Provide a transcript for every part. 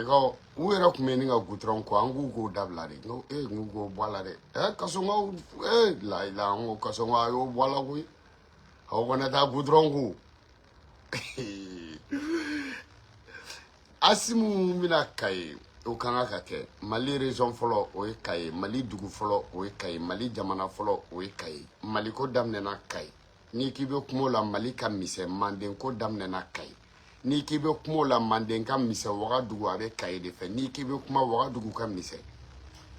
Kayko, où est le meaning of Goutron, Kwangu go dablari? No, go boilade. Kasonga, la, Kasonga, yo, boila, oui. How when I Goutron Asimu mina kaye o kanga kake Mali region folo o e kaye Mali dugu folo o e kaye Mali jamana folo o e kaye Mali ko damnena kaye ni kibe kumo la Mali ka mise manden ko damnena kaye ni kibe kumo la manden ka mise waga dugu abe kaye de fe ni kibe kuma waga dugu ka mise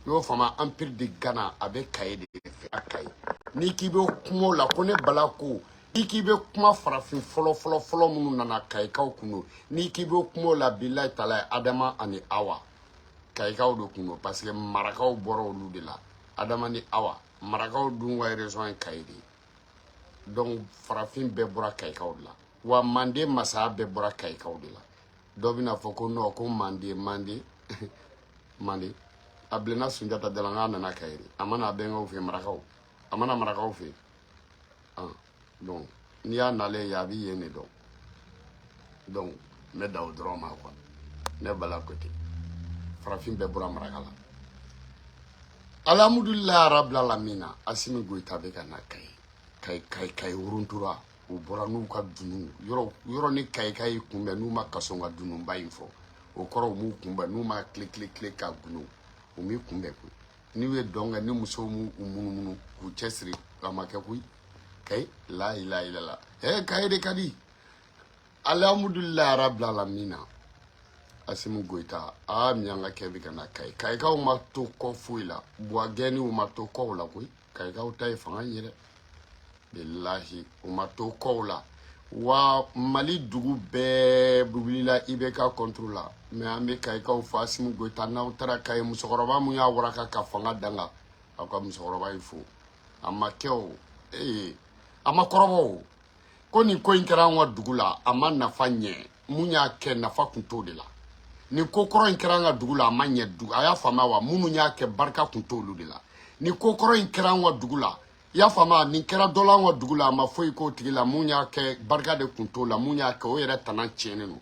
yo fama empire de Ghana abe kaye de fe akaye ni kibe kumo la kone balako Iki be kuma farafin folo munu nana kaikaw kuno ni kibe kuma la billahi tala adama ani awa kaikaw do kuno parce que marakaw boro olu de la adama ni awa marakaw dun wa raison kaidi donc farafin be bora kaikaw la wa mande masa be bora kaikaw de la do bina foko no ko mande mande ablena sunjata de la nana kairi amana bengo fe marakaw amana marakaw fe donc ni y'a nale yabi yene donc me da o drama quoi ne bala côté farafin be bura marakala alhamdulillah rabbil alamin asimi goita be kana kai uruntura o bora nu ka dunu yoro ni kai kumbe nu ma kasonga dunu ba info o koro mu kumbe nu ma click ka gunu o mi kumbe ku ni we donga ni muso mu umunu ku chesri la makeku kay la ilaha illallah kay de kadi alhamdulillah rabbil alamin asimu goita mianga kebi kana kay ka o mato ko fuila bua geni o mato ko la kuy kay ka o tay fanga yire billahi o mato ko la wa Mali dugu be bubilila ibeka controla me ambe kay ka o fa asimu goita na o tara kay musokoroba mu ya waraka ka fanga danga akwa musokoroba ifo amakeo ama korobo ko ni ko inkara wa dugula ama nafa nye munya ke nafa kunto de la ni ko koro inkara nga dugula ama nye du aya fama wa munu nya ke barka kunto lu de la ni ko koro inkara wa dugula ya fama ni kera dola wa dugula ama foi ko tigila munya ke barka de kunto la munya ke o yere tanan chene no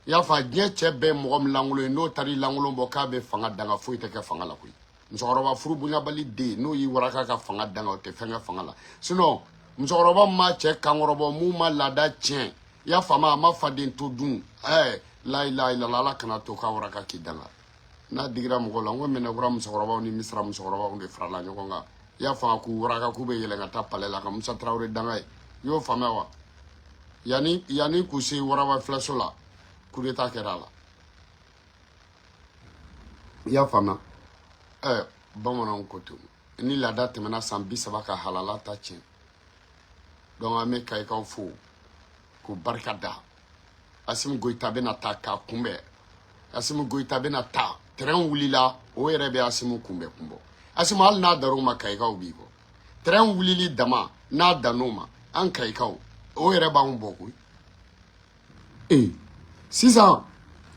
ya fa nye chebe mo mlangulo no tari langulo boka be fanga danga foi te ke fanga la kuy nsoroba furu bunya bali de no yi waraka ka fanga danga o te fanga fanga la sinon musokoroba ma che kangorobo mu ma lada chen ya fama ma fadin to dun la ilaha illallah kana to ka waraka kidanga na digira mo la ngo mena gura musokoroba ni misra musokoroba on de frala nyokonga ya fa ku waraka ku be yelenga ta palela ka musa trawre danga yo fama wa yani ku se waraba flashola ku de ta kerala ya fama bamanan ko to ni lada temena sambi sabaka halala ta chen donc ame kay ka fo ko barkada asim goita bena ta ka kumbe asim goita bena ta tren wulila o yere be asim kumbe kumbo asim al na daruma kay ka ubigo tren wulili dama na danoma an kay ka o yere ba un boku sisa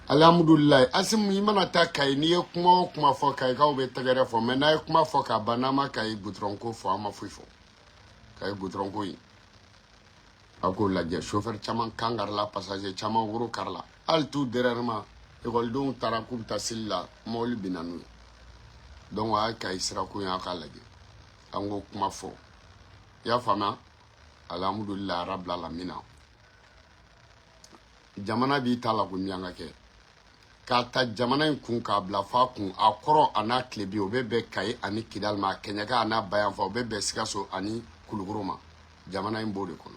alhamdulillah asim imana ta kay ni kuma fo kay ka be tagare fo mais na kuma fo ka banama kay goutron ko fo ama fo kay goutron ko yi ako lajɛ chauffeur caman kangar la passager caman woro karla al tout derrière école tara k'u bɛ taa seli la mɔbili bina n'u ye donc a y'a kayi sirako in a k'a lajɛ an ko kuma fɔ i y'a faamuya alhamdulillah rabbil alamin jamana b'i ta la ko miyanka kɛ k'a ta jamana in kun k'a bila fa kun a kɔrɔ a n'a tilebi o bɛ bɛn Kayi ani Kidali ma Kɛɲɛka a n'a Bayanfa o bɛ bɛn Sikaso ani Kulukoro ma jamana in b'o de kɔnɔ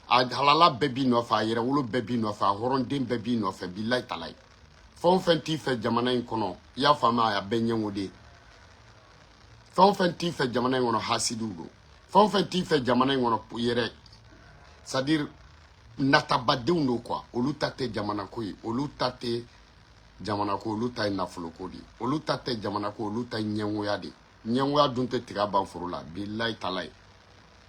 a halala bɛɛ b'i nɔfɛ a yɛrɛwolo bɛɛ b'i nɔfɛ a hɔrɔnden bɛɛ b'i nɔfɛ bilahi talahi fɛn o fɛn t'i fɛ jamana in kɔnɔ i y'a faamuya a bɛɛ ɲɛngo de fɛn o fɛn t'i fɛ jamana in kɔnɔ hasidiw don fɛn o fɛn t'i fɛ jamana in kɔnɔ yɛrɛ c'est à dire natabadenw don quoi olu ta tɛ jamana ko ye olu ta tɛ jamana ko olu ta ye nafolo ko de olu ta tɛ jamana ko olu ta ye ɲɛngoya de ɲɛngoya dun tɛ tiga ban foro la bilahi talahi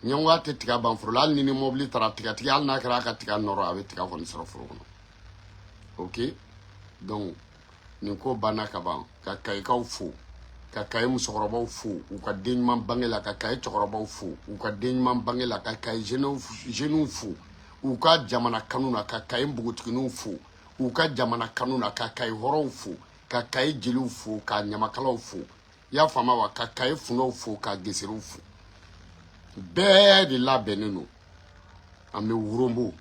ɲɛngoya tɛ tiga ban foro la hali ni mobili taara tigatigi hali n'a kɛra a ka tiga nɔrɔ a bɛ tiga kɔni sɔrɔ foro kɔnɔ ok donc nin ko banna ka ban ka Kayikaw fo ka Kayi musokɔrɔbaw fo u ka den ɲuman bange la ka Kayi cɛkɔrɔbaw fo u ka den ɲuman bange la ka Kayi jeunes fo u ka jamana kanu na ka Kayi npogotigininw fo u ka jamana kanu na ka Kayi hɔrɔnw fo ka Kayi jeliw fo ka ɲamakalaw fo y'a fama wa ka Kayi funɛw fo ka geserew fo bɛɛ de labɛnnen no an bɛ Worombo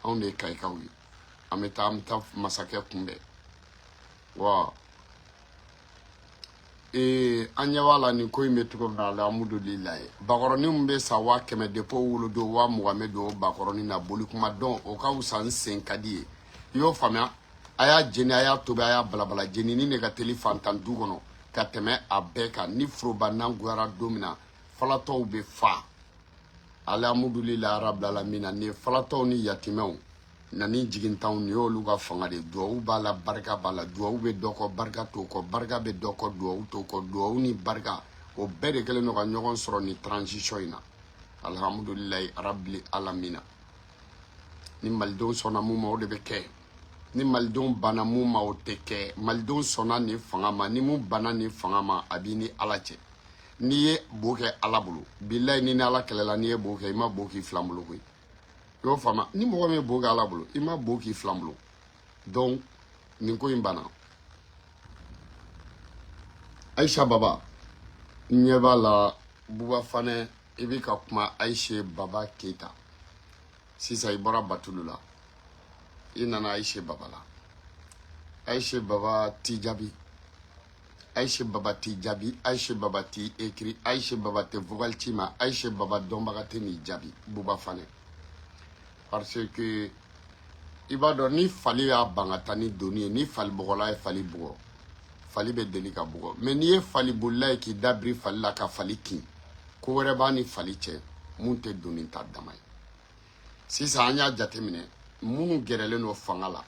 anw de ye Kayikaw ye an bɛ taa masakɛ kunbɛn wa an ɲɛ b'a la nin ko in bɛ cogo min na alhamdulilayi bakɔrɔnin min bɛ sa 100 depo wolodon 20 bɛ don o bakɔrɔnin na boli kuma dɔn o ka wusa n sen ka di ye i y'o faamuya a y'a jeni a y'a tobi a y'a balabala jenini de ka teli fantan du kɔnɔ ka tɛmɛ a bɛɛ kan ni foroba n'an goyara don min na falatɔw bɛ fa alhamdulilayi arabil alamina ni falatɔw ni yatimɛw nani jigintanw ni y'olu ka fanga de duwawu b'a la barika b'a la duwawu bɛ dɔ kɔ barika t'o kɔ barika bɛ dɔ kɔ duwawu t'o kɔ duwawu ni barika o bɛɛ de kɛlen don ka ɲɔgɔn sɔrɔ ni transition in na alhamdulilayi arabil alamina ni malidenw sɔnna mun ma o de bɛ kɛ ni malidenw banna mun ma o tɛ kɛ malidenw sɔnna nin fanga ma ni mun banna nin fanga ma a b'i ni ala cɛ n'i ye bo kɛ ala bolo bilayi ni ala kɛlɛla n'i ye bo kɛ i ma bo k'i filan bolo koyi i y'o faamuya ni mɔgɔ min ye bo kɛ ala bolo i ma bo k'i filan bolo donc nin ko in banna Aisha Baba n ɲɛ b'a la Buba Fanɛ i bɛ ka kuma Aisha Baba Keita sisan i bɔra Batulu la i nana Aisha Baba la Aisha Baba t'i jaabi Aisha Baba t'i jaabi Aisha Baba t'i écrit Aisha Baba tɛ vocal ci ma Aisha Baba dɔnbaga tɛ n'i jaabi Buba Fanɛ parce que i b'a dɔn ni fali y'a ban ka taa ni doni ye ni fali bɔgɔla ye fali bugɔ fali bɛ deli ka bugɔ mais n'i ye fali bolila ye k'i dabiri fali la ka fali kin ko wɛrɛ b'a ni fali cɛ mun tɛ doni ta dama ye sisan an y'a jateminɛ minnu gɛrɛlen don fanga la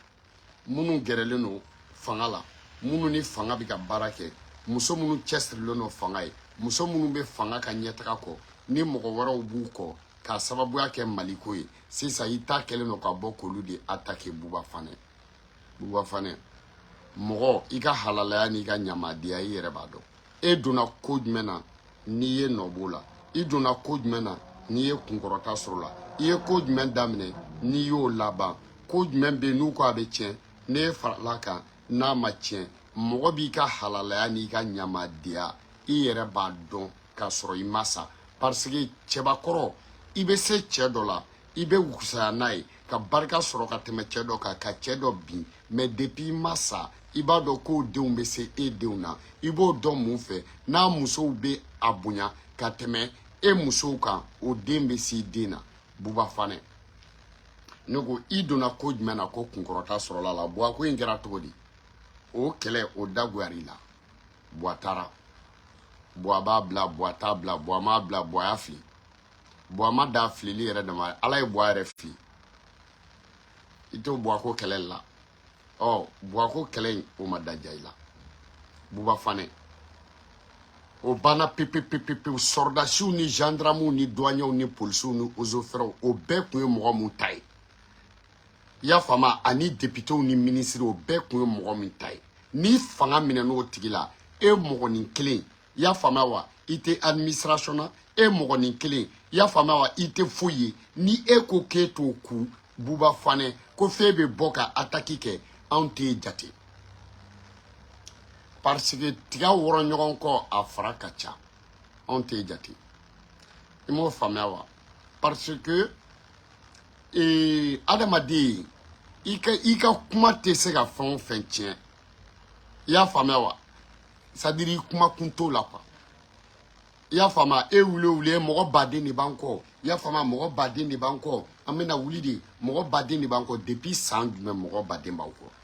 minnu gɛrɛlen don fanga la minnu ni fanga bɛ ka baara kɛ muso minnu cɛsirilen don fanga ye muso minnu bɛ fanga ka ɲɛtaga kɔ ni mɔgɔ wɛrɛw b'u kɔ k'a sababuya kɛ maliko ye sisan i ta kɛlen don ka bɔ k'olu de attaquer Buba Fanɛ Buba Fanɛ mɔgɔ i ka halalaya n'i ka ɲamadenya i yɛrɛ b'a dɔn e donna ko jumɛn na n'i ye nɔ b'o la i donna ko jumɛn na n'i ye kunkɔrɔta sɔrɔ la i ye ko jumɛn daminɛ n'i y'o laban ko jumɛn bɛ yen n'u ko a bɛ tiɲɛ n'e farala kan n'a ma tiɲɛ mɔgɔ b'i ka halalaya n'i ka ɲamadenya i yɛrɛ b'a dɔn k'a sɔrɔ i ma sa parce que cɛbakɔrɔ i bɛ se cɛ dɔ la i bɛ wusaya n'a ye ka barika sɔrɔ ka tɛmɛ cɛ dɔ kan ka cɛ dɔ bin mais depuis i ma sa i b'a dɔn k'o denw bɛ se e denw na i b'o dɔn mun fɛ n'a musow bɛ a bonya ka tɛmɛ e musow kan o den bɛ s'i den na Buba Fanɛ ne ko i donna ko jumɛn na ko kunkɔrɔta sɔrɔla la Buwa ko in kɛra cogo di o kɛlɛ o dagoyara i la Buwa taara Buwa b'a bila Buwa t'a bila Buwa m'a bila Buwa y'a fili Buwa ma da filili yɛrɛ dama ala ye Buwa yɛrɛ fili i t'o Buwa ko kɛlɛ la Buwa ko kɛlɛ in o ma daja i la Buba Fanɛ o banna pepepepepewu sɔrdasiw ni gendarmew ni douaniers ni policiers ni ozofɛrɛw o bɛɛ tun ye mɔgɔ mun ta ye i y'a faamu ani députés ni ministres o bɛɛ tun ye mɔgɔ min ta ye ni fanga minɛn'o tigi la e mɔgɔnin kelen i y'a faamuya wa i tɛ administration na e mɔgɔnin kelen i y'a faamuya wa i tɛ foyi ye ni e ko k'e t'o ku Buba Fanɛ ko f'e bɛ bɔ ka attaque kɛ anw t'e jate parce que tiga wɔrɔ ɲɔgɔn kɔ a fara ka ca anw t'e jate i m'o faamuya wa parce que adamaden i ka kuma tɛ se ka fɛn o fɛn tiɲɛ i y'a faamuya wa c'est à dire i kuma kun t'o la quoi i y'a faamuya e wuli mɔgɔ baden de b'an kɔ i y'a faamuya mɔgɔ baden de b'an kɔ an bɛna wuli de mɔgɔ baden de b'an kɔ depuis san jumɛn mɔgɔ baden b'aw kɔ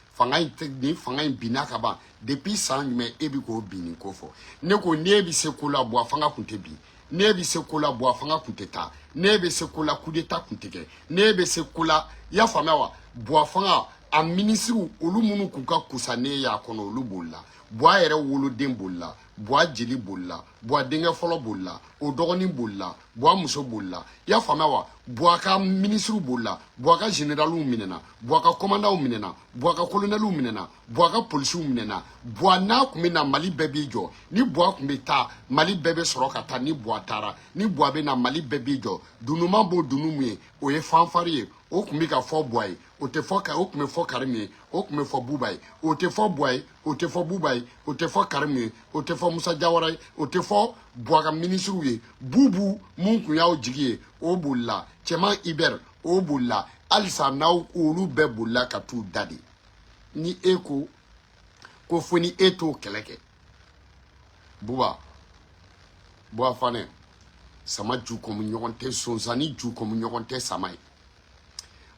ni fanga in binna ka ban depuis san jumɛn e bɛ k'o bin nin ko fɔ ne ko n'e bɛ se ko la Buwa fanga kun tɛ bin n'e bɛ se ko la Buwa fanga kun tɛ taa n'e bɛ se ko la coup d'état kun tɛ kɛ n'e bɛ se ko la i y'a faamuya wa Buwa fanga a ministres olu minnu k'u ka kusa ne y'a kɔnɔ olu bolila Buwa yɛrɛ woloden bolila Buwa jeli bolila Buwa denkɛ fɔlɔ bolila o dɔgɔnin bolila Buwa muso bolila i y'a faamuya wa Buwa ka ministres bolila Buwa ka généraux minɛna Buwa ka commandants minɛna Buwa ka colonels minɛna Buwa ka policiers minɛna Buwa n'a kun bɛ na Mali bɛɛ b'i jɔ ni Buwa kun bɛ taa Mali bɛɛ bɛ sɔrɔ ka taa ni Buwa taara ni Buwa bɛ na Mali bɛɛ b'i jɔ dununma b'o dunu mun ye o ye fanfare ye o kun bɛ ka fɔ Buwa ye o tɛ fɔ o kun bɛ fɔ Karimu ye o kun bɛ fɔ Buba ye o tɛ fɔ Buwa ye o tɛ fɔ Buba ye o tɛ fɔ Karimu ye o tɛ fɔ Musa Jawara ye o tɛ fɔ Buwa ka ministre ye Bubu mun kun y'aw jigi ye o bolila cɛman Iber o bolila halisa n'aw olu bɛɛ bolila ka t'u da de ni e ko fo ni e t'o kɛlɛ kɛ Buba Fane sama ju komu ɲɔgɔn tɛ sonsani ju komu ɲɔgɔn tɛ sama ye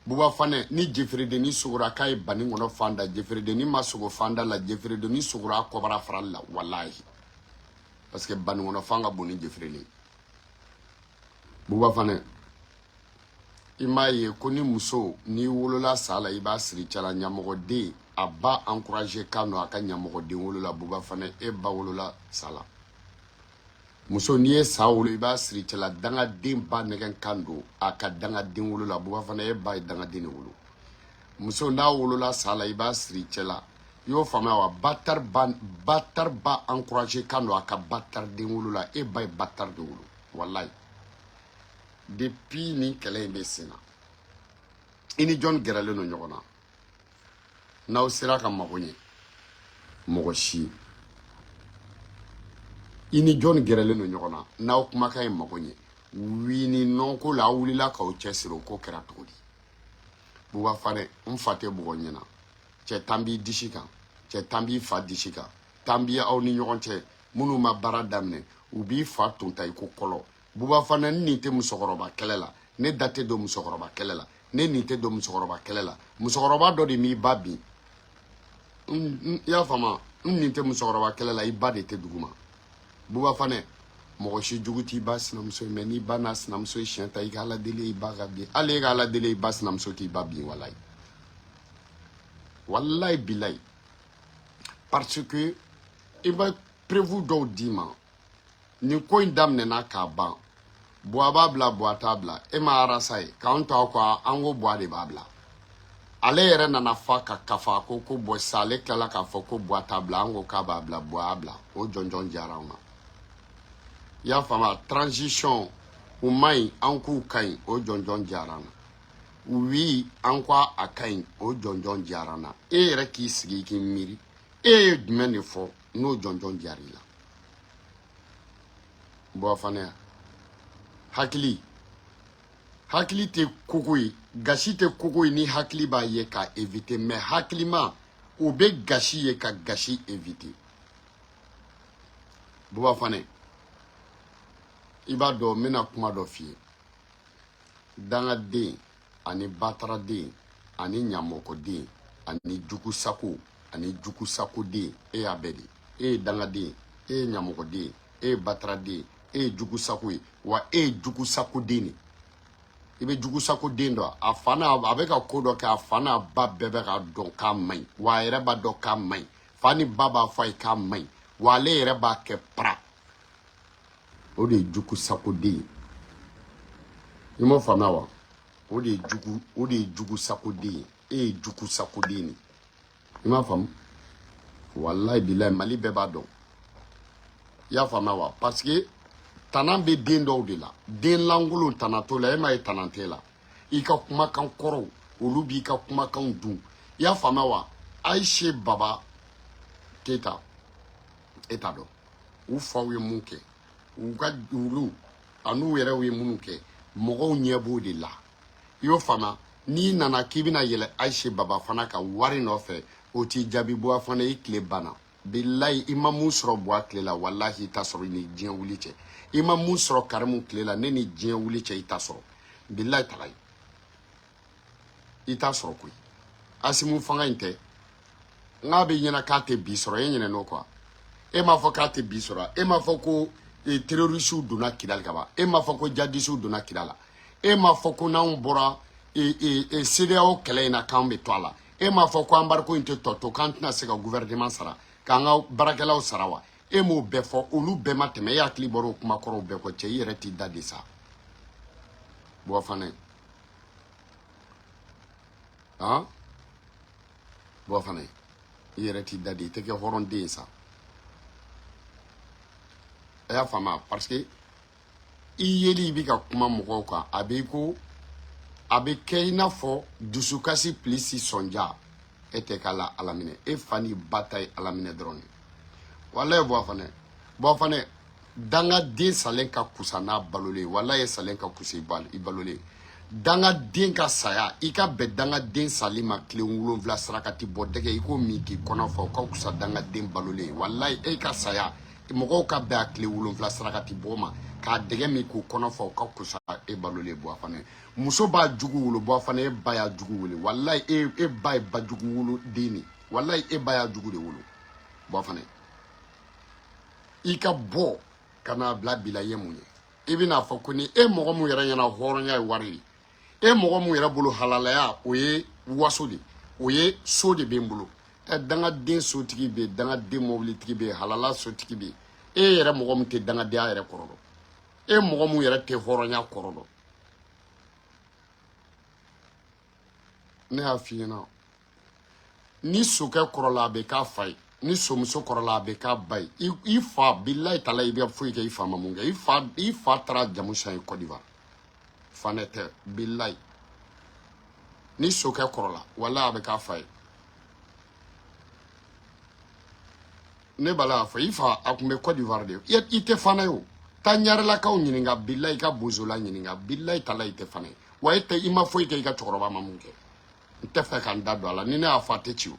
Buba Fane ni Jefferedeni sogora k'a ye bani kɔnɔ fanda Jefferedeni ma sogo fanda la Jefferedeni sogora a kɔbara farali la walahi parce que bani kɔnɔ fan ka bon ni Jefferedeni Buba Fane i m'a ye ko ni muso ni wolola sa la i b'a siri cɛla ɲamɔgɔden a ba encourager kan no a ka ɲamɔgɔden wolola Buba Fane e ba wolola sa la muso ni ye sa wolo i b'a siri cɛla dangaden ba nɛgɛn kan don a ka dangaden wolola Buba Fane e ba ye dangaden de wolo muso n'a wolola sa la i b'a siri cɛla i y'o faamuya wa batar ba encourager kan don a ka batar den wolola e ba ye batar de wolo wallahi depuis ni kɛlɛ in bɛ sen na i ni John gɛrɛlen don ɲɔgɔn na n'aw sera ka mago ɲɛ mɔgɔ si i ni John gɛrɛlen don ɲɔgɔn na n'aw kumakan ye mago ɲɛ wini nɔn ko la aw wulila k'aw cɛsiri o ko kɛra cogo di Buba Fane n fa tɛ bugɔ ɲɛna cɛ tan b'i disi kan cɛ tan b'i fa disi kan tan b'i aw ni ɲɔgɔn cɛ minnu ma baara daminɛ u b'i fa tonta i ko kɔlɔ Buba Fane n nin tɛ musokɔrɔba kɛlɛ la ne da tɛ don musokɔrɔba kɛlɛ la ne nin tɛ don musokɔrɔba kɛlɛ la musokɔrɔba dɔ de m'i ba bin i y'a faamu n nin tɛ musokɔrɔba kɛlɛ la i ba de tɛ duguma Buba Fane mɔgɔ si jugu t'i ba sinamuso ye mais n'i ba n'a sinamuso ye siɲɛ ta i ka ala deli i ba ka bin hali e ka ala deli i ba sinamuso k'i ba bin wallahi bilahi parce que i bɛ prévu dɔw d'i ma nin ko in daminɛna k'a ban Buwa b'a bila Buwa t'a bila e ma arasa ye k'anw ta ko an ko Buwa de b'a bila ale yɛrɛ nana fa ka kafa ko Buwa sa ale tilala k'a fɔ ko Buwa t'a bila an ko k'a b'a bila Buwa y'a bila o jɔnjɔn diyara anw na i y'a faamu transition u man ɲi an k'u ka ɲi o jɔnjɔn diyara an na oui an ko a ka ɲi o jɔnjɔn diyara an na e yɛrɛ k'i sigi k'i miiri e ye jumɛn de fɔ n'o jɔnjɔn diyara i la Buwa Fane hakili tɛ koko ye gasi tɛ koko ye ni hakili b'a ye k'a éviter mais hakilima o bɛ gasi ye ka gasi éviter Buba Fane i b'a dɔn n bɛna kuma dɔ f'i ye dangaden ani bataraden ani ɲamɔgɔden ani jugusako ani jugusakoden e y'a bɛɛ de e ye dangaden e ye ɲamɔgɔden e ye bataraden e ye jugusako ye wa e ye jugusakoden de i bɛ jugusakoden dɔn a fa n'a a bɛ ka ko dɔ kɛ a fa n'a ba bɛɛ bɛ ka dɔn k'a man ɲi wa a yɛrɛ b'a dɔn k'a man ɲi fa ni ba b'a fɔ a ye k'a man ɲi wa ale yɛrɛ b'a kɛ para o de ye jugusakoden ye i m'o faamuya wa o de ye jugusakoden ye e ye jugusakoden de i m'a faamu wallahi bilahi Mali bɛɛ b'a dɔn i y'a faamuya wa parce que tana bɛ den dɔw de la den lankolon tana t'o la e m'a ye tana t'e la i ka kumakan kɔrɔw olu b'i ka kumakanw dun i y'a faamuya wa Ayise Baba Keyita e t'a dɔn u faw ye mun kɛ u ka olu an'u yɛrɛw ye minnu kɛ mɔgɔw ɲɛ b'o de la i y'o faamuya n'i nana k'i bɛna yɛlɛ Ayise Baba fana ka wari nɔfɛ o t'i jaabi Buwa Fane i tile banna bilahi i ma mun sɔrɔ Buwa tile la wallahi i t'a sɔrɔ ni diɲɛ wuli cɛ i ma mun sɔrɔ Karimu tile la ne ni diɲɛ wuli cɛ i t'a sɔrɔ bilahi talahi i t'a sɔrɔ koyi Asimu fanga in tɛ n'a bɛ ɲɛna k'a tɛ bi sɔrɔ e ɲinɛ n'o quoi e m'a fɔ k'a tɛ bi sɔrɔ e m'a fɔ ko terroriste donna Kidali ka ban e m'a fɔ ko jihadistes donna Kidali la e m'a fɔ ko n'anw bɔra CEDEAO kɛlɛ in na k'an bɛ to a la e m'a fɔ ko embargo in tɛ tɔ to k'an tɛna se ka gouvernement sara k'an ka baarakɛlaw sara wa e m'o bɛɛ fɔ olu bɛɛ ma tɛmɛ e hakili bɔra o kuma kɔrɔw bɛɛ kɔ cɛ i yɛrɛ t'i da de sa Buwa Fane han Buwa Fane i yɛrɛ t'i da de i tɛ kɛ hɔrɔnden ye sa a y'a faamuya parce que i yeli i bɛ ka kuma mɔgɔw kan a b'i ko Avec Keina fo dusukasi plisi sonja ete kala alamine e fani bataille alamine drone wala bo fane danga den salen ka kusana balole wala ye salen ka kusi bal ibalole danga den ka saya ika be danga den salima kile 7 sarakati bodege iko mi ki kona fo ka kusa danga den balole wala e ka saya mogo ka be kile 7 sarakati boma ka dege mi ko kona fo ka kusa e balole bo fane muso ba jugu wolo bo fane e ba ya jugu wolo wala e ba jugu wolo deni wala e ba ya jugu de wolo bo fane ika bo kana bla bila yemunye ibina fo kuni e mogo mu yera yana horonya wari e mogo mu yera bulu halalaya oye wasodi oye sodi bembulo e danga den sotigi be danga den mobili tigi be halala sotigi be e yera mogo mu te danga dia yera korodo e mogo mu yera te horonya korodo ne afina ni soke korola be ka fai ni somuso korola be ka bay ifa billahi tala ibe fo ke ifa mamunga ifa tra jamusa en Côte d'Ivoire fanete billahi ni soke korola wala be ka fay ne bala fa ifa akumbe Côte d'Ivoire de ite fanayo tanyar la ka nyininga billahi ka bozola nyininga billahi tala ite fanayo wa ite ima fo ke ka chokoroba mamunga ite fa kan dado ala ni ne afa te chiwo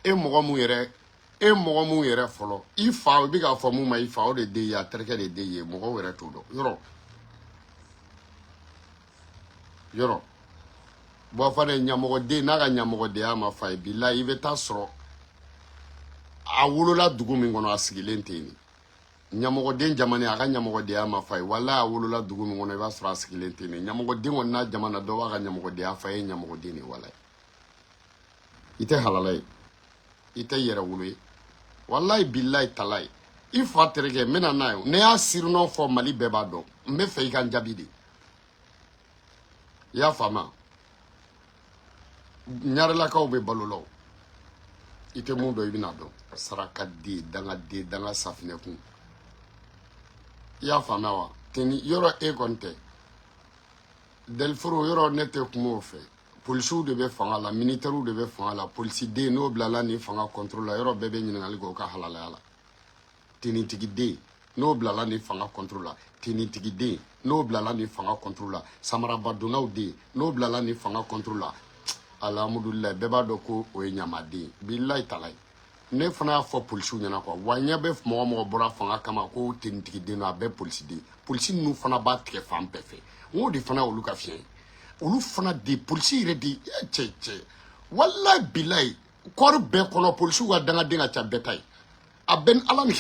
e mogo mu yere folo ifa bi ga fo mu ma ifa o de de ya terke de ye mogo yere to do yoro bo fa ne nyamogo de na ga nyamogo de ama fa billahi ibe ta soro a wolola dugu min kono asigilen teni nyamogo den jamane aga nyamogo de ama fa wala a wolola dugu min kono iba soro asigilen teni nyamogo den on na jamana do aga nyamogo de afa e nyamogo de ni wala ite halalai ite yere wulu wallahi billahi talai ifa terege mena nayo ne ya sirno fo mali beba do me fe kan jabidi ya fama nyarla ka obe balolo ite mundo ibina do saraka de danga safine kun ya fama wa teni yoro e konte del furo yoro nete kumo fe policiers de be fanga la militaires de be fanga la police de no blala ni fanga contrôle la yoro bebe nyingali go ka halala la tinitigi de no blala ni fanga contrôle la tinitigi de no blala ni fanga contrôle la samara badonaw de no blala ni fanga contrôle la alhamdulillah beba do ko o nyamade billahi talai ne fana fo policiers nyana ko wanya be mo bora fanga kama ko tinitigi de no be police de police nu fana ba tike fam pefe wo di fana olu ka fien olu fana de polisi yɛrɛ de cɛ wallahi billahi kɔri bɛɛ kɔnɔ polisiw ka dangaden ka ca bɛɛ ta ye a bɛ ni ala ni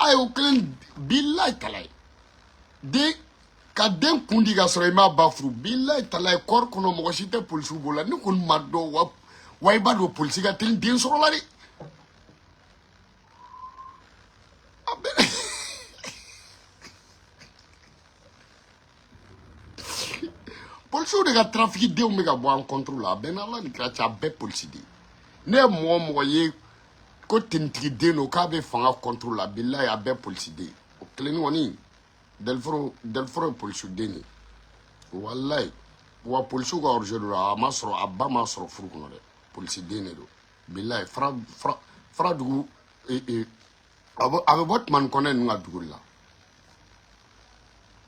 a ye o kelen billahi talai de ka den kundi ka sɔrɔ i m'a ba furu billahi talai kɔri kɔnɔ mɔgɔ si tɛ polisiw bolo la ne kɔni ma dɔn wa i b'a dɔn polisi ka teli den sɔrɔ la de a bɛ polisiw de ka trafic denw bɛ ka bɔ an contrôle la a bɛ n'ala ni kira cɛ a bɛɛ polisi de ne ye mɔgɔ ye ko tenitigi den no k'a bɛ fanga contrôle la billahi a bɛɛ polisi de o kelen kɔni delforo ye polisi den de wallahi wa polisiw ka origine do a ma sɔrɔ a ba ma sɔrɔ furu kɔnɔ dɛ polisi den de do billahi fara dugu a bɛ bɔ tumani kɔnɛ ninnu ka dugu la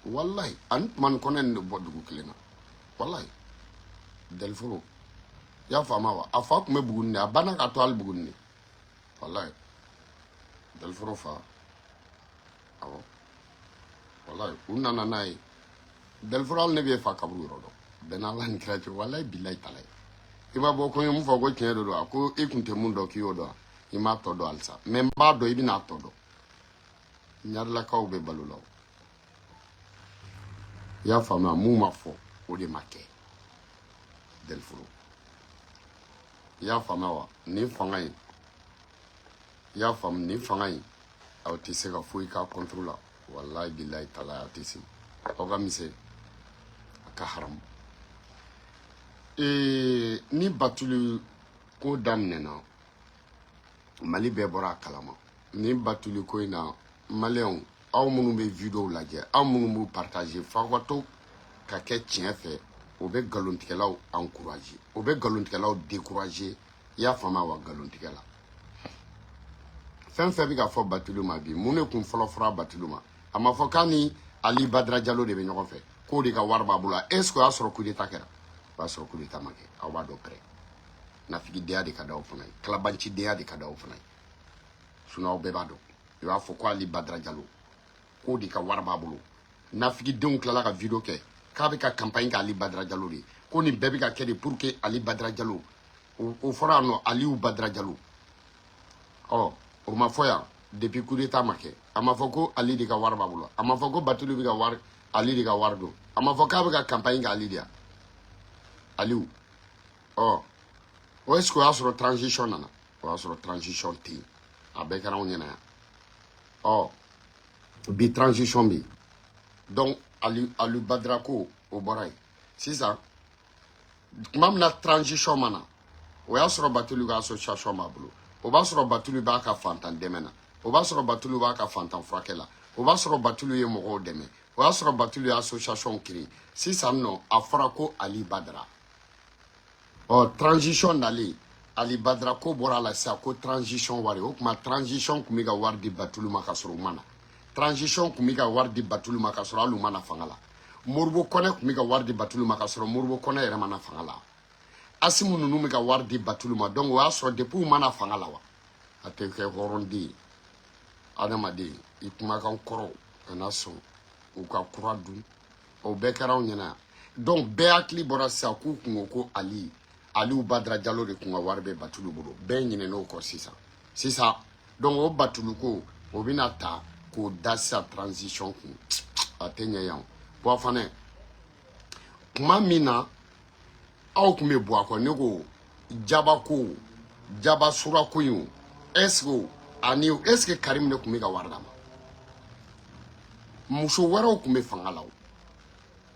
wallahi ani tumani kɔnɛ ninnu de bɔ dugu kelen na wallahi delforo i y'a faamu wa a fa tun bɛ Buguni de a banna ka to hali Buguni de wallahi delforo fa awɔ wallahi u nana n'a ye delforo hali ne b'e fa kaburu yɔrɔ dɔn bɛn n'ala ni kira cɛ wallahi billahi talai i ma bɔ ko n ye mun fɔ ko tiɲɛ de don a ko e kun tɛ mun dɔn k'i y'o dɔn i m'a tɔ dɔn halisa mɛ n b'a dɔn i bɛna a tɔ dɔn ɲarilakaw bɛ balo la i y'a faamuya mun ma fɔ o de ma kɛ delforo i y'a faamuya wa nin fanga in i y'a faamu nin fanga in aw tɛ se ka foyi k'a contre la wallahi billahi taala a tɛ se aw ka misɛn a ka haramu ni Batuli ko daminɛna Mali bɛɛ bɔra a kalama ni Batuli ko in na maliyɛnw aw minnu bɛ vidéo lajɛ aw minnu b'u partager f'aw ka to ka kɛ tiɲɛ fɛ o bɛ galontigɛlaw encourager o bɛ galontigɛlaw décourager i y'a faamu wa galontigɛ la fɛn fɛn bɛ ka fɔ Batuli ma bi mun de kun fɔlɔ fɔra Batuli ma a ma fɔ k'a ni Ali Badara Jalo de bɛ ɲɔgɔn fɛ k'o de ka wari b'a bolo est ce que o y'a sɔrɔ coup d'état kɛra o y'a sɔrɔ coup d'état ma kɛ aw b'a dɔn pɛrɛ nafigidenya de ka d'aw fana ye tilabancidenya de ka d'aw fana ye sinon aw bɛɛ b'a dɔn i b'a fɔ ko Ali Badara Jalo k'o de ka wari b'a bolo nafigidenw tilala ka vidéo kɛ k'a bɛ ka campagne kɛ Ali Badara Jalo de ko nin bɛɛ bɛ ka kɛ de pour que Ali Badara Jalo o fɔra yan nɔ Aliyu Badara Jalo ɔ o ma fɔ yan depuis coup d'état ma kɛ a ma fɔ ko Ali de ka wari b'a bolo a ma fɔ ko Batuli bɛ ka wari Ali de ka wari don a ma fɔ k'a bɛ ka campagne kɛ Ali de ya Aliyu ɔ o est ce que o y'a sɔrɔ transition nana o y'a sɔrɔ transition tɛ yen a bɛɛ kɛra anw ɲɛna yan ɔ bi transition bɛ yen donc Ali Badara ko o bɔra yen sisan tuma min na transition ma na o y'a sɔrɔ Batuli ka association b'a bolo o b'a sɔrɔ Batuli b'a ka fantan dɛmɛ na o b'a sɔrɔ Batuli b'a ka fantan furakɛ la o b'a sɔrɔ Batuli ye mɔgɔw dɛmɛ o y'a sɔrɔ Batuli ye association créé sisan nɔ a fɔra ko Ali Badara ɔ transition nalen Ali Badara ko bɔra a la sisan ko transition wari o tuma transition tun bɛ ka wari di Batuli ma ka sɔrɔ u ma na transition tun bɛ ka wari di Batuli ma ka sɔrɔ hali u ma na fanga la Moribo Kɔnɛ tun bɛ ka wari di Batuli ma ka sɔrɔ Moribo Kɔnɛ yɛrɛ ma na fanga la Asimu ninnu bɛ ka wari di Batuli ma donc o y'a sɔrɔ depuis u ma na fanga la wa a tɛ kɛ hɔrɔnden ye adamaden i kumakan kɔrɔ kana sɔn u ka kura dun o bɛɛ kɛra anw ɲɛna yan donc bɛɛ hakili bɔra sisan k'u kun ko Aliyu Badara Jalo de kun ka wari bɛ Batuli bolo bɛɛ ɲinɛna o kɔ sisan donc o Batuli ko o bɛna ta k'o da sisan transition kun a tɛ ɲɛ yan bon fana kuma min na aw kun bɛ bɔ a kɔ ne ko Jaba Sura ko in est ce que Karim de kun bɛ ka wari d'a ma muso wɛrɛw kun bɛ fanga la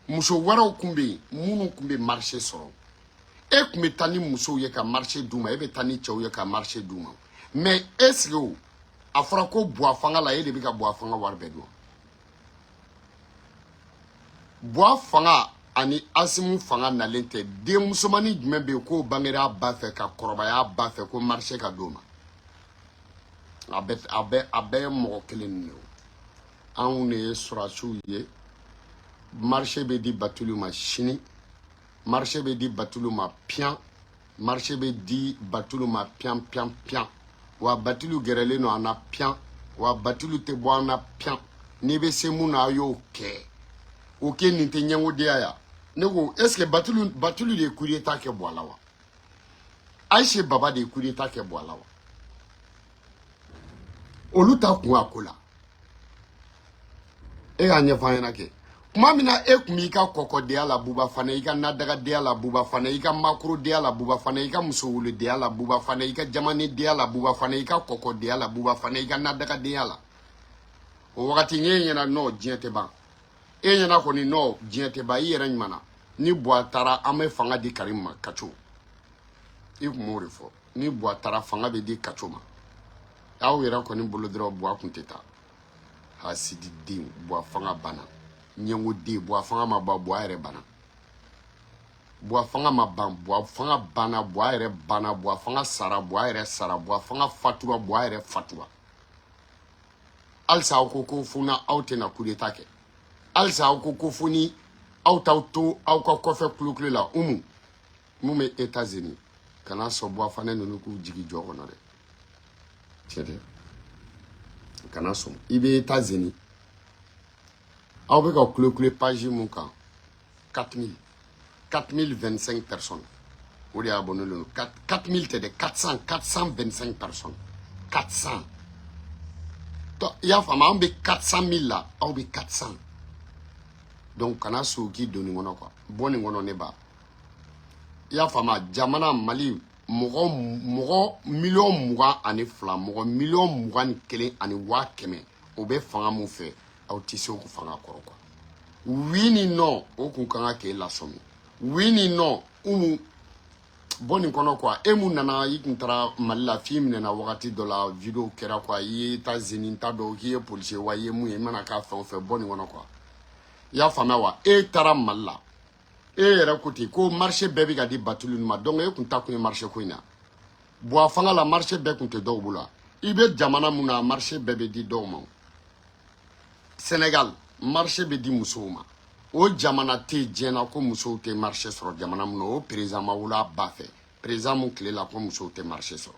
muso wɛrɛw kun bɛ yen minnu kun bɛ marché sɔrɔ e kun bɛ taa ni musow ye ka marché d'u ma e bɛ taa ni cɛw ye ka marché d'u ma mais est ce que a fɔra ko buwa fanga la e de bɛ ka buwa fanga wari bɛɛ dun buwa fanga ani Asimu fanga nalen tɛ den musomannin jumɛn bɛ yen k'o bangera a ba fɛ ka kɔrɔbaya a ba fɛ ko marché ka d'o ma a bɛɛ ye mɔgɔ kelen de ye anw de ye sɔrɔsiw ye marché bɛ di Batuli ma sini marché bɛ di Batuli ma pian marché bɛ di Batuli ma pian wa Batuli gɛrɛlen don an na pian wa Batuli tɛ bɔ an na pian n'i bɛ se mun na a y'o kɛ o kɛ nin tɛ ɲɛngodenya ya ne ko est ce que Batuli de ye coup d'état kɛ bɔ a la wa Ayise Baba de ye coup d'état kɛ bɔ a la wa olu ta kun a ko la e y'a ɲɛfɔ an ɲɛna kɛ kuma min na e kun b'i ka kɔkɔdenya la Buba Fana i ka nadagadenya la Buba Fana i ka makorodenya la Buba Fana i ka musowolodenya la Buba Fana i ka jamanidenya la Buba Fana i ka kɔkɔdenya la Buba Fana i ka nadagadenya la o wagati n'e ɲɛna nɔ diɲɛ tɛ ban e ɲɛna kɔni nɔ diɲɛ tɛ ban i yɛrɛ ɲuman ni Buwa taara an bɛ fanga di Karim ma Kaco i kun m'o de fɔ ni Buwa taara fanga bɛ di Kaco ma aw yɛrɛ kɔni bolo dɔrɔn Buwa kun tɛ taa hasididen Buwa fanga banna ɲɛngoden Buwa fanga ma ban Buwa yɛrɛ banna Buwa fanga ma ban Buwa fanga banna Buwa yɛrɛ banna Buwa fanga sara Buwa yɛrɛ sara Buwa fanga fatura Buwa yɛrɛ fatura halisa aw ko funa aw tɛna coup d'état kɛ halisa aw ko fo ni aw t'aw to aw ka kɔfɛ kulukulu la mun bɛ États-Unis kana sɔn Buwa Fana ninnu k'u jigi jɔ kɔnɔ dɛ tiɲɛ tɛ kana sɔn i bɛ États-Unis aw bɛ ka kulukulu page mun kan 4025 personnes o de y'a abonné don 4000 tɛ dɛ 425 personnes 400 i y'a faamu an bɛ 400 000 la aw bɛ 400 donc kana sɔn k'i don nin kɔnɔ quoi bɔ nin kɔnɔ ne ba i y'a faamu jamana Mali mɔgɔ miliyɔn 20 ani 2 mɔgɔ miliyɔn 21 ani 100,000 o bɛ fanga mun fɛ aw tɛ se o fanga kɔrɔ quoi. Oui ni non o kun kan ka k'e lasɔmi. Oui ni non umu bon nin kɔnɔ quoi e mun nana i kun taara Mali la f'i minɛna wagati dɔ la video kɛra quoi i ye ta zeni ta dɔn k'i ye policier wa i ye mun ye i mana k'a fɛn o fɛn bon nin kɔnɔ quoi i y'a faamuya wa e taara Mali la e yɛrɛ ko ten ko marché bɛɛ bɛ ka di Batulu ma donc e kun ta kun ye marché ko in na bon a fanga la marché bɛɛ kun tɛ dɔw bolo i bɛ jamana mun na marché bɛɛ bɛ di dɔw ma Sénégal marché bɛ di musow ma o jamana tɛ diɲɛ na ko musow tɛ marché sɔrɔ jamana mun na o président ma wolo a ba fɛ président mun tile la ko musow tɛ marché sɔrɔ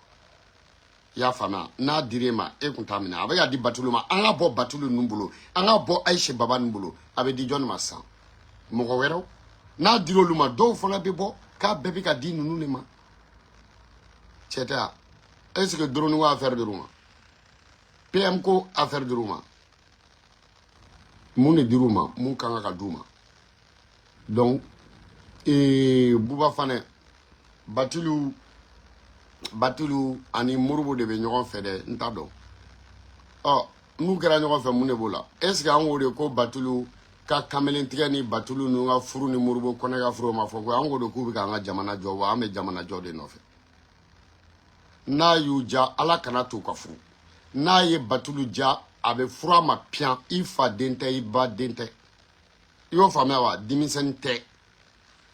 i y'a faamuya n'a dir'e ma e kun t'a minɛ a bɛ ka di Batulu ma an ka bɔ Batulu ninnu bolo an ka bɔ Ayise Baba ninnu bolo a bɛ di jɔnni ma sisan mɔgɔ wɛrɛw n'a dir'olu ma dɔw fana bɛ bɔ k'a bɛɛ bɛ ka di ninnu de ma cɛ tɛ wa est-ce que drone ko affaire dir'u ma PM ko affaire dir'u ma mun de dir'u ma mun kan ka d'u ma donc Buba Fane Batulu ani Moribo de bɛ ɲɔgɔn fɛ dɛ n t'a dɔn n'u kɛra ɲɔgɔn fɛ mun de b'o la est-ce que an k'o de ko Batulu ka kamelentigɛ ni Batulu ninnu ka furu ni Moribo Kɔnɛ ka furu ma fɔ ko an k'o de k'u bɛ k'an ka jamana jɔ wa an bɛ jamana jɔ de nɔfɛ n'a y'u ja Ala kana t'u ka furu n'a ye Batulu ja a bɛ fura ma piyan i fa den tɛ i ba den tɛ i y'o faamuya wa denmisɛnnin tɛ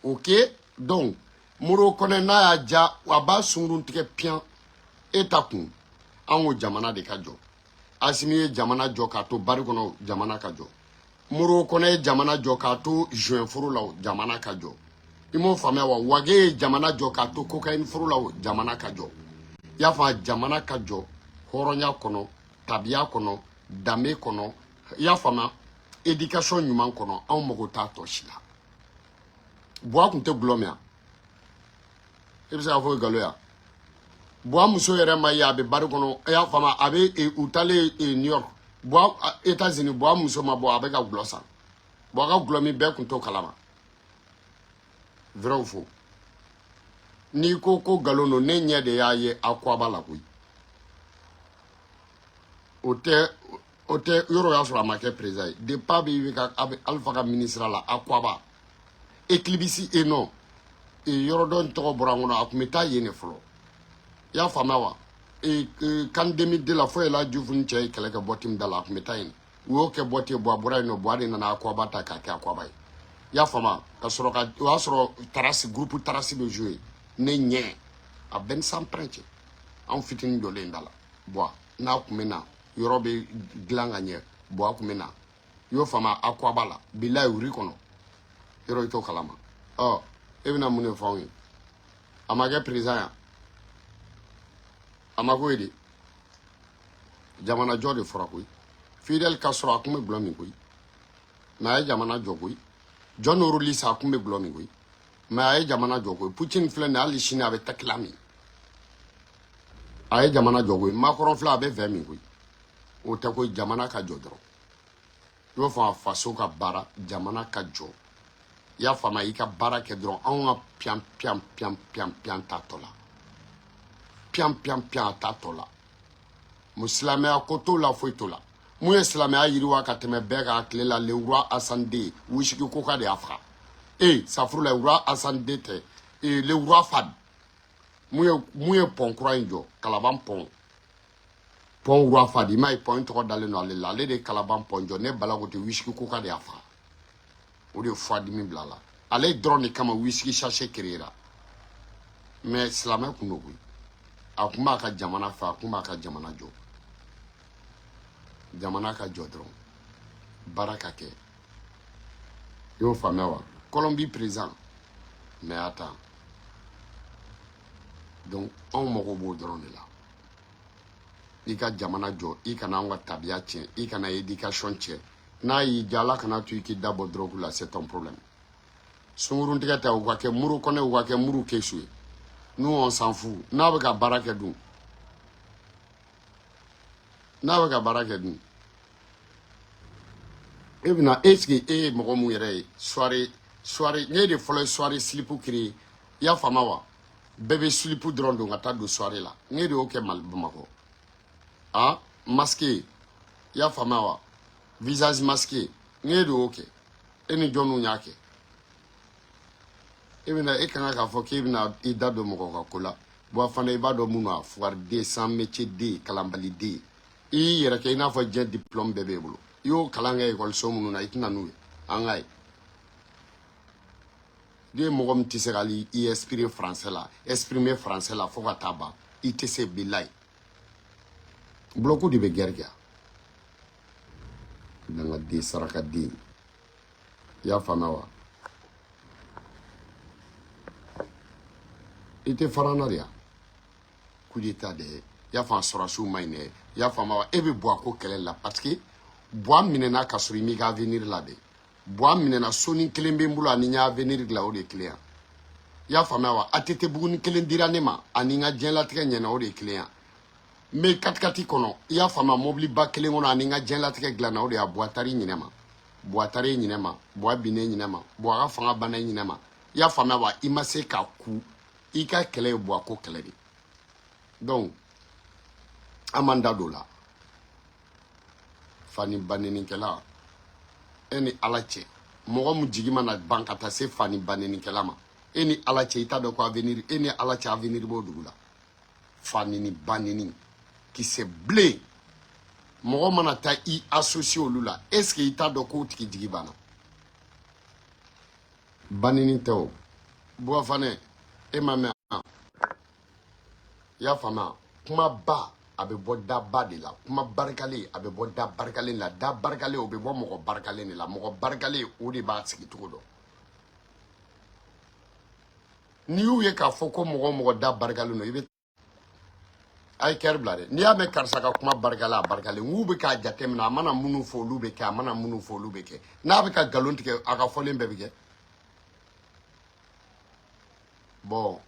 ok donc Moribo Kɔnɛ n'a y'a ja a b'a sunkurun tigɛ piyan e ta kun an ko jamana de ka jɔ Asimi ye jamana jɔ k'a to bari kɔnɔ jamana ka jɔ Moribo Kɔnɛ ye jamana jɔ k'a to juin furu la jamana ka jɔ i m'o faamuya wa Wage ye jamana jɔ k'a to cocaïne furu la jamana ka jɔ i y'a fɔ jamana ka jɔ hɔrɔnya kɔnɔ tabiya kɔnɔ danbe kɔnɔ i y'a faamuya éducation ɲuman kɔnɔ anw mago t'a tɔ si la Buwa kun tɛ gulɔ min i bɛ se k'a fɔ nkalon ya Buwa muso yɛrɛ ma ye a bɛ bari kɔnɔ i y'a faamuya a bɛ u taalen New York Buwa États-Unis Buwa muso ma bɔ a bɛ ka gulɔ san Buwa ka gulɔ min bɛɛ kun t'o kalama vrai ou faux n'i ko ko nkalon don ne ɲɛ de y'a ye a kuaba la koyi o tɛ yɔrɔ y'a sɔrɔ a ma kɛ président ye depuis a bɛ Alpha ka ministre la a kuaba Eclipse non yɔrɔ dɔ in tɔgɔ bɔra n kɔnɔ a tun bɛ taa yen de fɔlɔ i y'a faamuya wa kan 2002 la fo Ela Diouf ni cɛ ye kɛlɛ kɛ Bɔti min da la a tun bɛ taa yen u y'o kɛ Bɔti ye Buwa bɔra yen nɔ Buwa de nana a kuaba ta k'a kɛ a kuaba ye i y'a faamuya ka sɔrɔ ka o y'a sɔrɔ Tarasi groupe Tarasi bɛ jouer ne ɲɛ a 25 prince anw fitinin jɔlen da la Buwa n'a tun bɛ na yɔrɔ bɛ dilan ka ɲɛ Buwa tun bɛ na i y'o faamuya a kuaba la bilayi wuri kɔnɔ yɔrɔ i t'o kalama e bɛna mun de fɔ anw ye a ma kɛ président yan a ma k'o ye de jamana jɔ de fɔra koyi Fidel Castro a tun bɛ gulɔ min koyi mais a ye jamana jɔ koyi John Orolisa a tun bɛ gulɔ min koyi mais a ye jamana jɔ koyi Poutine filɛ nin ye hali sini a bɛ takila min a ye jamana jɔ koyi Macron filɛ a bɛ vin min koyi o tɛ koyi jamana ka jɔ dɔrɔn i b'a fɔ a faso ka baara jamana ka jɔ i y'a faamuya i ka baara kɛ dɔrɔn anw ka piyan piyan piyan piyan piyan t'a tɔ la piyan piyan piyan a t'a tɔ la mu silamɛya ko t'o la foyi t'o la mun ye silamɛya yiriwa ka tɛmɛ bɛɛ kan tile la le roi Hassan II wisiki koka de y'a faga safurula roi Hassan II tɛ le roi Fad mun ye pɔn kura in jɔ Kalaban pɔn roi Fad i m'a ye pɔn in tɔgɔ dalen don ale la ale de ye Kalaban pɔn jɔ ne balago tɛ wisiki koka de y'a faga o de ye fadimi bila a la ale dɔrɔn de kama wisiki sachet créera mais silamɛ kun do koyi a kun b'a ka jamana fɛ a kun b'a ka jamana jɔ jamana ka jɔ dɔrɔn baara ka kɛ i y'o faamuya wa Colombie président mais attends donc anw mago b'o dɔrɔn de la i ka jamana jɔ i kana anw ka tabiya tiɲɛ i kana éducation tiɲɛ n'a y'i diya Ala kana to i k'i da bɔ drogue la c'est ton problème sunkurun tigɛ tɛ u ka kɛ Moribo Kɔnɛ u ka kɛ Muru Kesu ye nous on s'en fout n'a bɛ ka baara kɛ dun n'a bɛ ka baara kɛ dun e bɛna est-ce que e ye mɔgɔ mun yɛrɛ ye soirée ne de fɔlɔ ye soirée slip créé i y'a faamuya wa bébé slipou dron do ngata do soirée là ngé de OK mal bamako ah masqué ya famawa visage masqué ngé de OK eni jonu nyake ebina ekanga ka fo ke ebina ida do moko ka kola bo fana iba do munu afuar de sans métier de kalambali de i yere ke ina fo je diplôme bébé bulu yo kalanga école so munu na itina nu angay de mogom tiserali i exprimer français là fo ka taba itese bilay bloco de begerga nanga de saraka de ya fanawa ite faranaria coup d'état de ya fa sorasou mayne ya famawa ebe bois ko kele la parce que bois minena ka suri mi ga venir là de bois minena soni kelembe mbulo ani nya venir la o de client ya famawa atete buguni kelen diranema ani nga jenla tige nyena o de client mais katkati kono ya fama mobili ba kelen kono ani nga jenla tige glana o de a boitari nyinema boitari nyinema bois bine nyinema bois ga fanga bana nyinema ya famawa imase ka ku ika kele bois ko kele de donc amanda dola fani baneninkela eni alache mogo mu jigi mana bankata se fani baneninkela ma eni alache ita do ko avenir eni alache avenir bo dugula fani ni baneni qui se blé mogo mana ta i associé olula est-ce que ita do ko tiki jigi bana baneni teo bo fane e mame ya fama kuma ba abe bo da ba de la kuma barkale abe bo da barkale la da barkale obe bo mogo barkale ni la mogo barkale o de ba sigi tugo do ni yu ye ka foko mogo da barkale no ibe ay ker blade ni ame karsa ka kuma barkale ngu be ka jatem na mana munu fo lube ke mana munu fo lube ke na be ka galon tike aka folen bebe ke bon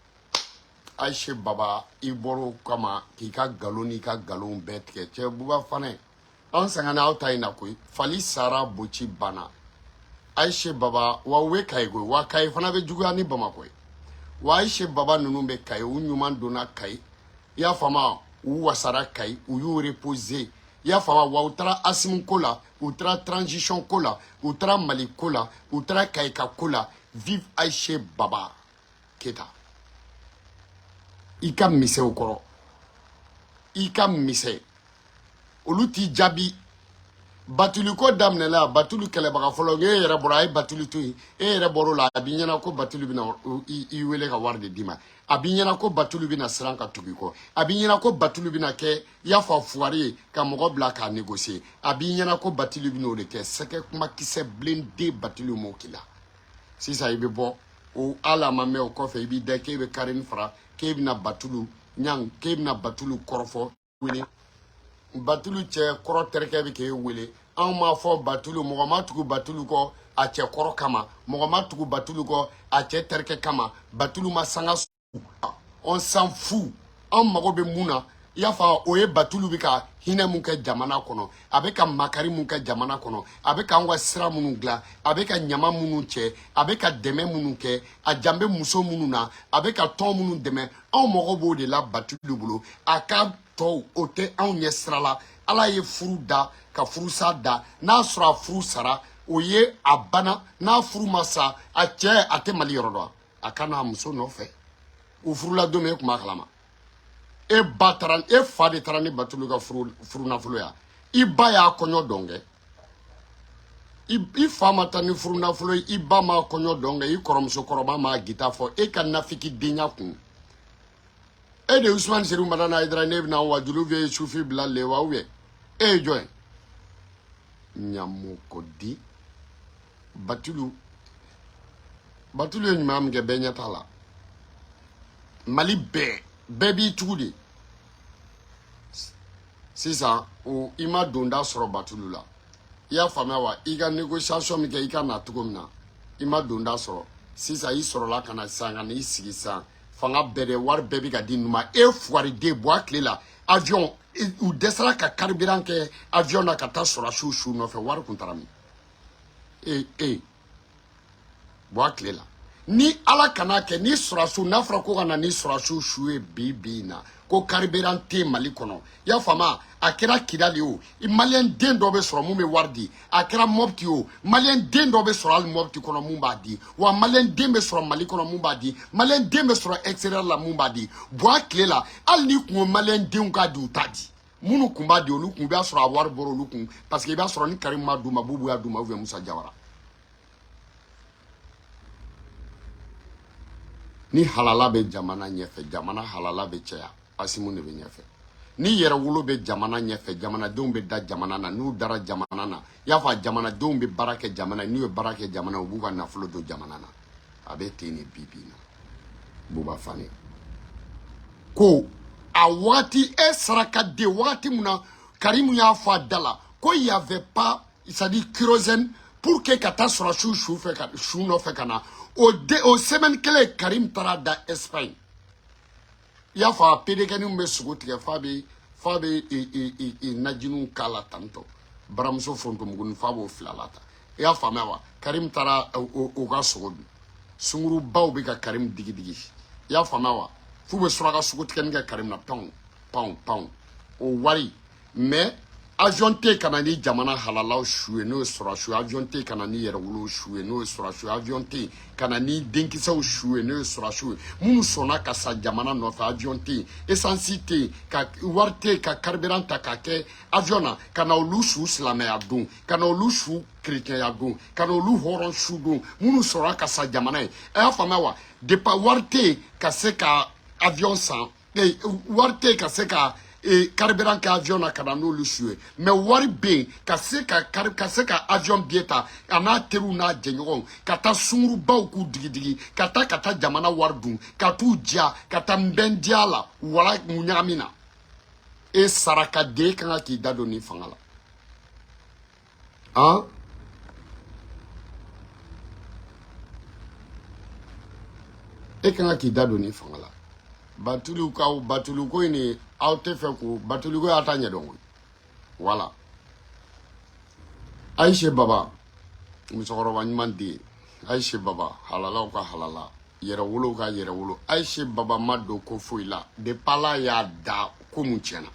Aïche Baba iboro kama ki ka galoni ka galon betke che buba fane an sangana auta ina koy fali sara bochi bana Aïche Baba wa we kay go wa kay fana be jugu ani bama koy wa Aïche Baba nunu be kay u nyuman dona kay ya fama u wasara kay u yu reposer ya fama wa utra asim kola utra transition kola utra mali kola utra kay ka kola vive Aïche Baba Keta ika mise okoro ika mise oluti jabi batulu ko damne la batulu kele baga folo nge yere bora ay batulu tu yere boro la abinyana ko batulu bina i wele ka warde dima abinyana ko batulu bina sranka tugi ko abinyana ko batulu bina ke ya fa fuari ka mogo bla ka négocier abinyana ko batulu bina o de ke seke kuma kise blende batulu mo kila si ça ibe bo o ala mame o kofe ibi de ke be karin fra kebina batulu nyang kebina batulu korofo wele batulu che koro terke bi ke wele an ma fo batulu mogo ma tugu batulu ko a che koro kama mogo ma tugu batulu ko a che terke kama batulu ma sanga on s'en fout an mago be muna ya fa o ye batulu bi ka hina mun ke jamana kono abe ka makari mun ke jamana kono abe ka ngwa sira munu gla abe ka nyama munu che abe ka deme munu ke a jambe muso munu na abe ka ton munu deme an mogo bo de la batulu bulu aka to ote an nye sira la ala ye furu da ka furu sa da na sura furu sara o ye abana na furu masa a che ate mali yorodo aka na muso no fe o furu la do me kuma kalama e bataran e fa de tarani batulu ka furu nafolo ya i ba ya konyo donge i fa mata ni furu nafolo i ba ma konyo donge i koromso koroba ma gita fo e ka nafiki dinya kun e de Ousmane Serou Madana Idra ne na wajulu vie sufi bla lewa uye e join nyamoko di batulu ni mam ge benya tala mali be baby tudi sisan o ima donda soro batulu la ya famia wa iga négociation mi ke ika na tugo mina ima donda soro sisan I soro la kana sanga ni sigi san fanga bede war bebi ga di numa e fuari de bois clé la avion ou desala ka carburant ke avion na ka ta soro chou no fe war kuntarami bois clé la ni ala kana ke ni surasu nafra ko kana ni surasu shuwe bibina ko carburante mali kono ya fama akira kidali o malien den do be soro mu me wardi akira mopti o malien den do be soro al mopti kono mu badi wa malien den be soro mali kono mu badi malien den be soro exterior la mu badi bo aklela al ni ko malien den ka du tadi munu kumba di olu kun be soro awar boro olu kun parce que ba soro ni karim madu mabubu ya du ma ou Musa Jawara ni halala be jamana nyefe jamana halala be cheya asimu ne be nyefe ni yere wulo be jamana nyefe jamana denw be da jamana na n'u dara jamana na y'a fa jamana denw be barake jamana n'u ye barake jamana u b'u ka nafolo do jamana na a be ten ni bibi na buba fane ko a wagati e saraka de wagati muna Karim y'a fa dala ko y avait pas c'est à dire kérosène pour que kata sura chou fe ka chou no fe kana o semaine kele Karim tara da Espagne ya fa pedekani mbe suguti ya fabe najinu kala tanto baramuso fonto mugun fabo flalata ya fa mewa Karim tara o ga sugudu sunguru baw be ka Karim digi ya fa mewa fu be sura ga suguti ken ga Karim na pound o wari mais avion te kana ni jamana halalaw shuwe no sura shu avion te kana ni yere wulo shuwe no sura shu avion te kana ni denkisaw shuwe no sura shu munu sona ka sa jamana no fa avion te essence te ka warte ka carburant ta ka ke aviona kana olu shu islamé adun kana olu shu chrétien adun kana olu horon shu dun munu sora ka sa jamana e afama wa de pa warte ka se ka avion san warte ka se ka carburant ka avion na kana no lushue mais wari be ka se ka avion bieta ana teru na jenyogon kata sunguru baw ku digidigi kata jamana wardu katu dia kata mbendiala wala munyamina e saraka de kan ki dado ni fangala hein e kan ki dado ni fangala batulu ko ni aute fe ko batulu ko atanya don wala Aisha baba musokoro wanymandi Aisha baba halala ka halala yere wulo ka yere wulo Aisha baba mado ko foila de pala ya da ko munchena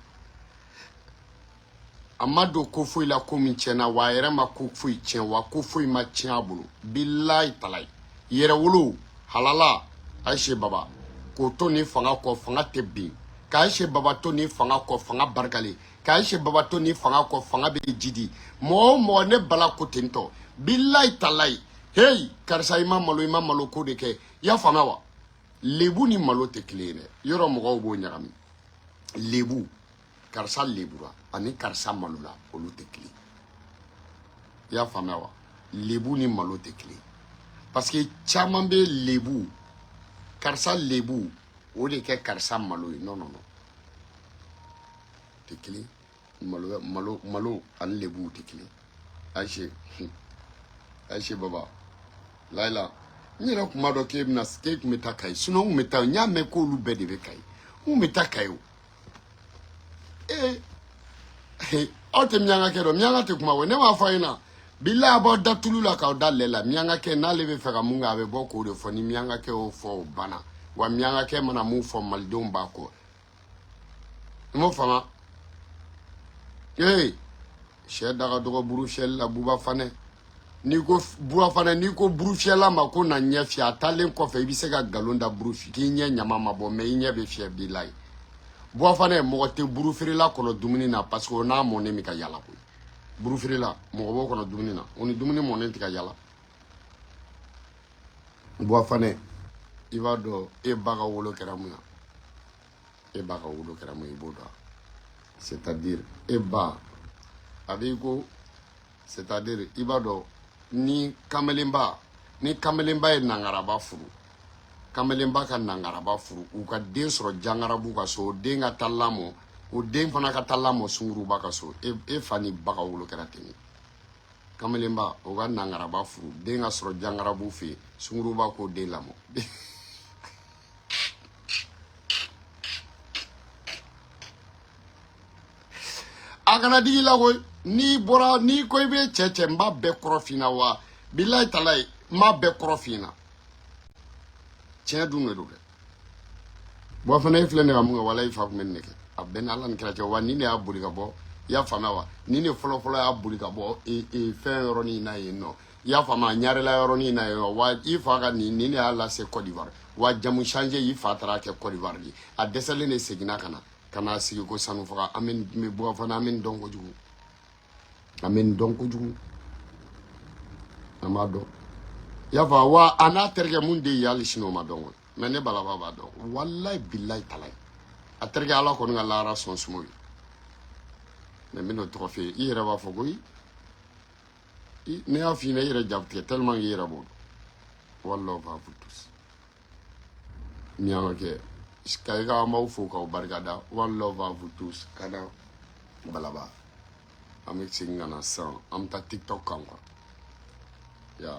amado ko foila ko munchena wa yere ma ko foi chen wa ko foi ma chen abulu billahi talai yere wulo halala Aisha baba ko to ni fanga ko fanga tebbi ka Aisha baba to ni fanga ko fanga barkale ka Aisha baba to ni fanga ko fanga be jidi mo ne bala ko tento billahi talai hey karsa imam malo ko de ke ya fama wa lebu ni malo te clean yoro mo bo nyarami lebu karsa lebura ani karsa malo la olu te clean ya fama wa lebu ni malo te clean parce que chaman be lebu karsa lebu o de ke karsa malo non te clean malo an lebu te clean Aisha baba Laila nyira kuma do ke na skate meta kai suno meta nya me ko lu be de be kai meta kai o o te myanga ke do myanga te kuma we ne ma fa ina bila abo datulu la ka da lela myanga ke na lebe fe ka munga be boko de fo ni myanga ke o fo bana wa myanga ke mana mu fo maldon ba ko mo fama she daga dogo buru shell la buba fane ni ko buba fane ni ko buru shell ma ko na nya fi atalen ko fe bi se ga galonda buru fi ki nya nyama mabo me nya be fi bi lai buba fane mo te buru firi la ko dumuni na parce que na mo ne mi ka yala ko buru firi la mo bo ko dumuni na oni dumuni mo ne ti ka yala buba fane i va do e baga wolo keramuya e baga wolo keramuya boda c'est-à-dire eba abiko c'est-à-dire ibado ni kamelimba e nangaraba furu kamelimba ka nangaraba furu u ka den soro jangarabu ka so den ka talamo o den fana ka talamo sunguruba ka so e fani baga wolo kera teni kamelimba o ka nangaraba furu den ka soro jangarabu fe sunguruba ko den lamo agana digi la ko ni bora ni ko be cheche mba be krofina wa billahi talai ma be krofina tiɲɛ dun de don dɛ bon fana e filɛ ne ka mun kɛ wala i fa kun bɛ nin de kɛ a bɛɛ ni ala ni kira cɛ wa ni ne y'a boli ka bɔ i y'a faamuya wa ni ne fɔlɔ y'a boli ka bɔ fɛn yɔrɔnin na yen nɔ i y'a faamu a ɲarela yɔrɔnin na yen nɔ wa i fa ka nin ne y'a lase Côte d'Ivoire wa jamu changer i fa taara kɛ Côte d'Ivoire de a dɛsɛlen de seginna ka na sigi ko sanu faga an bɛ bɔ fana an bɛ nin dɔn kojugu an bɛ nin dɔn kojugu an b'a dɔn i y'a faamu wa a n'a terikɛ mun de ye hali sini o ma dɔn mais ne balaba b'a dɔn walayi bilayi talayi a terikɛ ala kɔni ka lahara sɔn sumo ye mais n bɛn'o tɔgɔ f'i ye i yɛrɛ b'a fɔ ko ne y'a f'i ɲɛna i yɛrɛ jatigɛ tellement i yɛrɛ b'o dɔn walahi b'a vous tous ni y'an ka kɛ k'aw ka an b'aw fo k'aw barikada walahi b'a vous tous ka da balaba an bɛ segin ka na sisan an bɛ taa TikTok kan quoi ya